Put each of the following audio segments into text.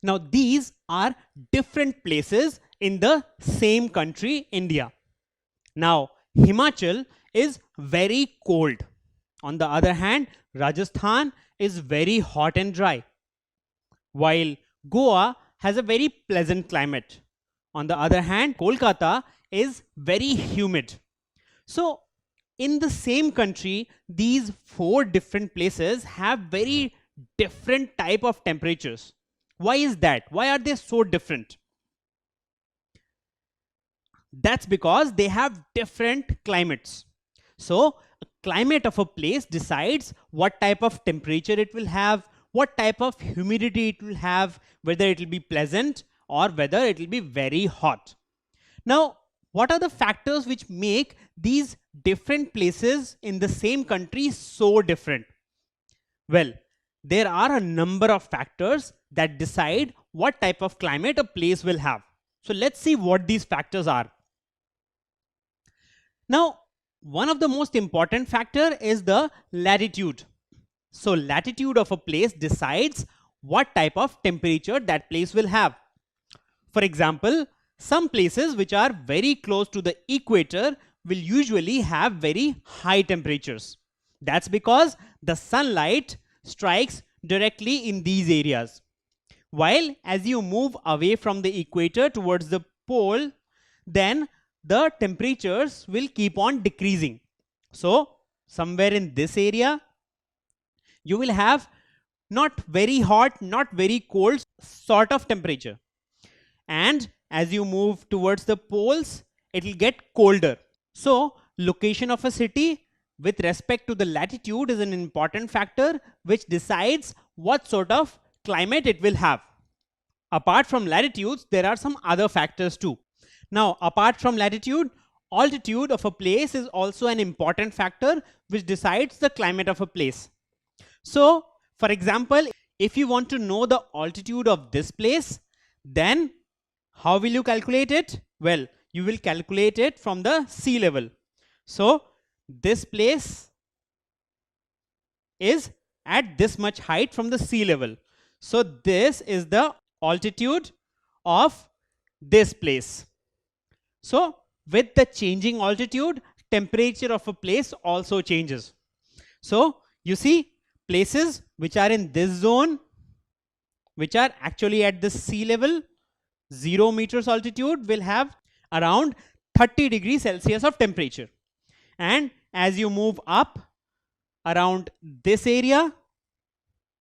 Now these are different places in the same country, India. Now Himachal is very cold. On the other hand, Rajasthan is very hot and dry, while Goa has a very pleasant climate. On the other hand, Kolkata is very humid. So in the same country, these four different places have very different type of temperatures. Why is that? Why are they so different? That's because they have different climates. So a climate of a place decides what type of temperature it will have, what type of humidity it will have, whether it will be pleasant or whether it will be very hot. Now, what are the factors which make these different places in the same country so different? Well, there are a number of factors that decide what type of climate a place will have. So let's see what these factors are. Now, one of the most important factor is the latitude. So latitude of a place decides what type of temperature that place will have. For example, some places which are very close to the equator will usually have very high temperatures. That's because the sunlight strikes directly in these areas. While as you move away from the equator towards the pole, then the temperatures will keep on decreasing. So somewhere in this area, you will have not very hot, not very cold sort of temperature. And as you move towards the poles, it will get colder. So location of a city with respect to the latitude is an important factor which decides what sort of climate it will have. Apart from latitudes, there are some other factors too. Now, apart from latitude, altitude of a place is also an important factor which decides the climate of a place. So, for example, if you want to know the altitude of this place, then how will you calculate it? Well, you will calculate it from the sea level. So, this place is at this much height from the sea level. So, this is the altitude of this place. So with the changing altitude, temperature of a place also changes. So you see places which are in this zone, which are actually at the sea level, 0 meters altitude, will have around 30 degrees Celsius of temperature. And as you move up around this area,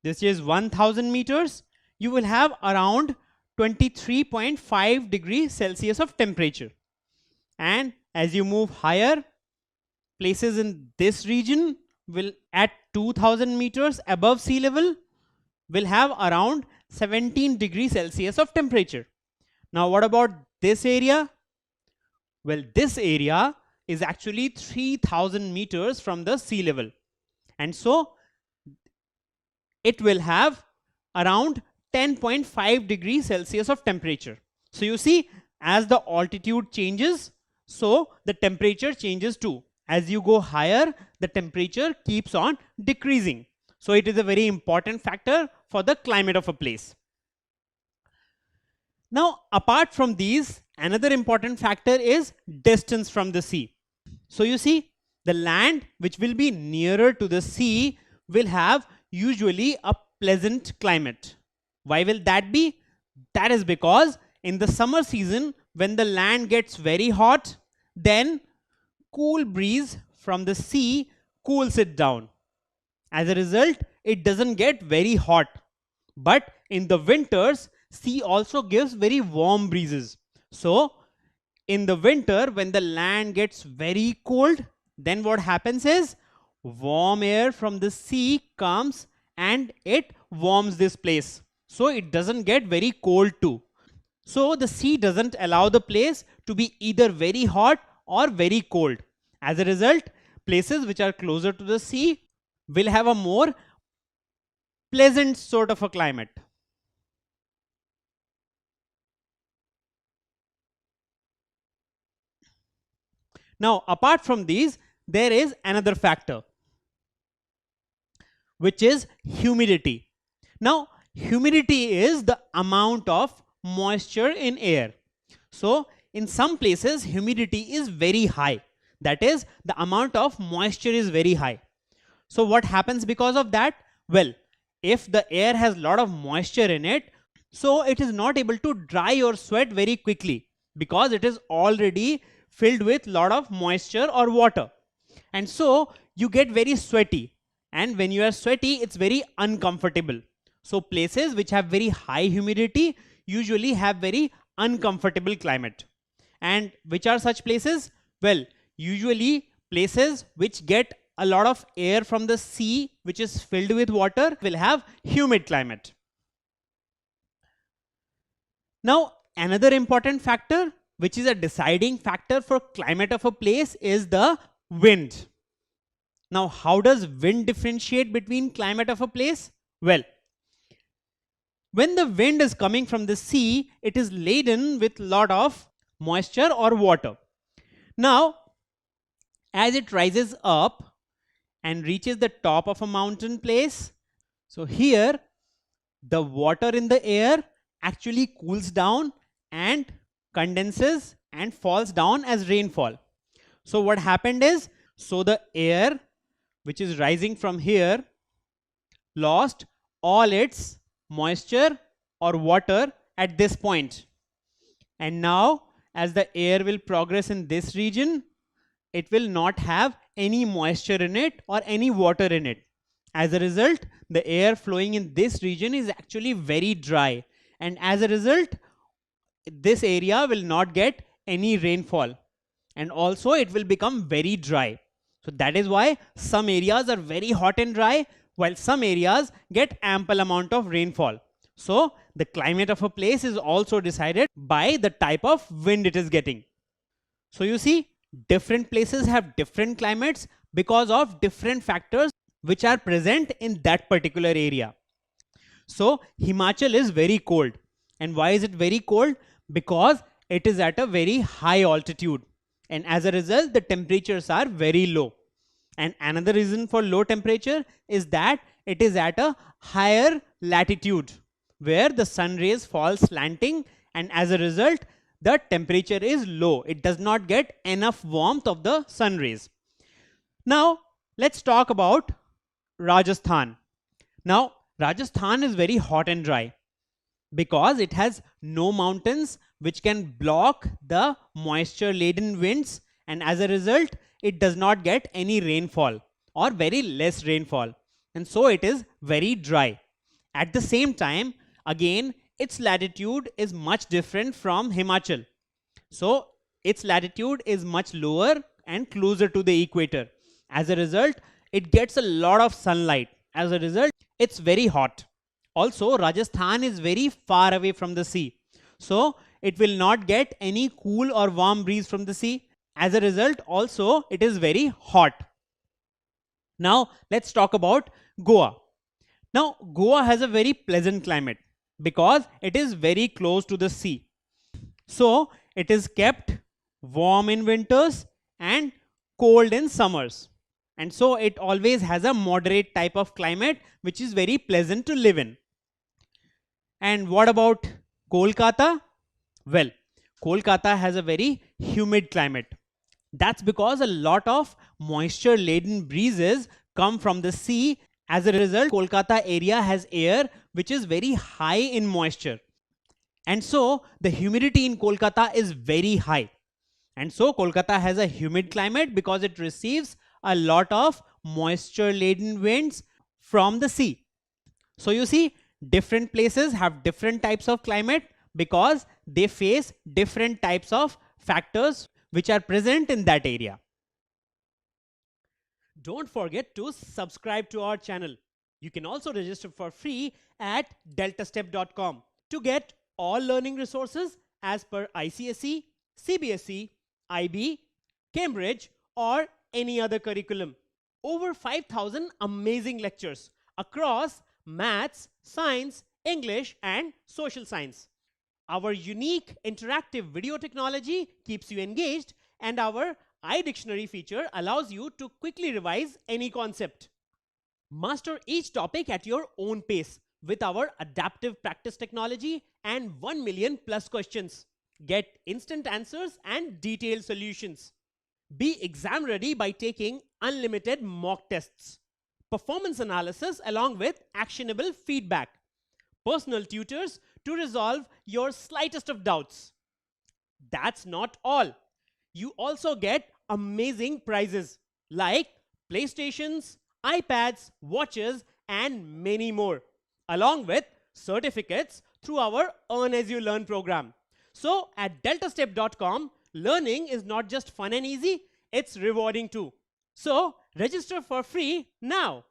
this is 1000 meters, you will have around 23.5 degrees Celsius of temperature. And as you move higher, places in this region will at 2000 meters above sea level will have around 17 degrees Celsius of temperature. Now what about this area? Well, this area is actually 3000 meters from the sea level. And so it will have around 10.5 degrees Celsius of temperature. So you see, as the altitude changes, so the temperature changes too. As you go higher, the temperature keeps on decreasing. So it is a very important factor for the climate of a place. Now, apart from these, another important factor is distance from the sea. So you see, the land which will be nearer to the sea will have usually a pleasant climate. Why will that be? That is because in the summer season, when the land gets very hot, then cool breeze from the sea cools it down. As a result, it doesn't get very hot. But in the winters, sea also gives very warm breezes. So in the winter, when the land gets very cold, then what happens is warm air from the sea comes and it warms this place. So it doesn't get very cold too. So the sea doesn't allow the place to be either very hot or very cold. As a result, places which are closer to the sea will have a more pleasant sort of a climate. Now, apart from these, there is another factor, which is humidity. Now, humidity is the amount of moisture in air. So in some places humidity is very high. That is, the amount of moisture is very high. So what happens because of that? Well, if the air has a lot of moisture in it, so it is not able to dry your sweat very quickly because it is already filled with lot of moisture or water. And so you get very sweaty. And when you are sweaty, it's very uncomfortable. So places which have very high humidity usually have very uncomfortable climate. And which are such places? Well, usually places which get a lot of air from the sea which is filled with water will have humid climate. Now, another important factor which is a deciding factor for climate of a place is the wind. Now, how does wind differentiate between climate of a place? Well, when the wind is coming from the sea, it is laden with lot of moisture or water. Now, as it rises up and reaches the top of a mountain place, so here the water in the air actually cools down and condenses and falls down as rainfall. So what happened is, so the air which is rising from here lost all its moisture or water at this point. And now as the air will progress in this region, it will not have any moisture in it or any water in it. As a result, the air flowing in this region is actually very dry. And as a result, this area will not get any rainfall. And also it will become very dry. So that is why some areas are very hot and dry, while some areas get ample amount of rainfall. So the climate of a place is also decided by the type of wind it is getting. So you see, different places have different climates because of different factors which are present in that particular area. So Himachal is very cold. And why is it very cold? Because it is at a very high altitude. And as a result, the temperatures are very low. And another reason for low temperature is that it is at a higher latitude where the sun rays fall slanting, and as a result, the temperature is low. It does not get enough warmth of the sun rays. Now, let's talk about Rajasthan. Now, Rajasthan is very hot and dry because it has no mountains which can block the moisture laden winds, and as a result it does not get any rainfall or very less rainfall, and so it is very dry. At the same time, again, its latitude is much different from Himachal. So its latitude is much lower and closer to the equator. As a result, it gets a lot of sunlight. As a result, it's very hot. Also, Rajasthan is very far away from the sea. So it will not get any cool or warm breeze from the sea. As a result, also, it is very hot. Now, let's talk about Goa. Now, Goa has a very pleasant climate because it is very close to the sea. So it is kept warm in winters and cold in summers. And so it always has a moderate type of climate which is very pleasant to live in. And what about Kolkata? Well, Kolkata has a very humid climate. That's because a lot of moisture laden breezes come from the sea. As a result, Kolkata area has air which is very high in moisture. And so the humidity in Kolkata is very high. And so Kolkata has a humid climate because it receives a lot of moisture laden winds from the sea. So you see, different places have different types of climate because they face different types of factors which are present in that area. Don't forget to subscribe to our channel. You can also register for free at deltastep.com to get all learning resources as per ICSE, CBSE, IB, Cambridge, or any other curriculum. Over 5,000 amazing lectures across maths, science, English, and social science. Our unique interactive video technology keeps you engaged, and our iDictionary feature allows you to quickly revise any concept. Master each topic at your own pace with our adaptive practice technology and 1 million plus questions. Get instant answers and detailed solutions. Be exam ready by taking unlimited mock tests, performance analysis along with actionable feedback, personal tutors to resolve your slightest of doubts. That's not all. You also get amazing prizes like PlayStations, iPads, watches, and many more, along with certificates through our Earn As You Learn program. So at deltastep.com, learning is not just fun and easy, it's rewarding too. So register for free now.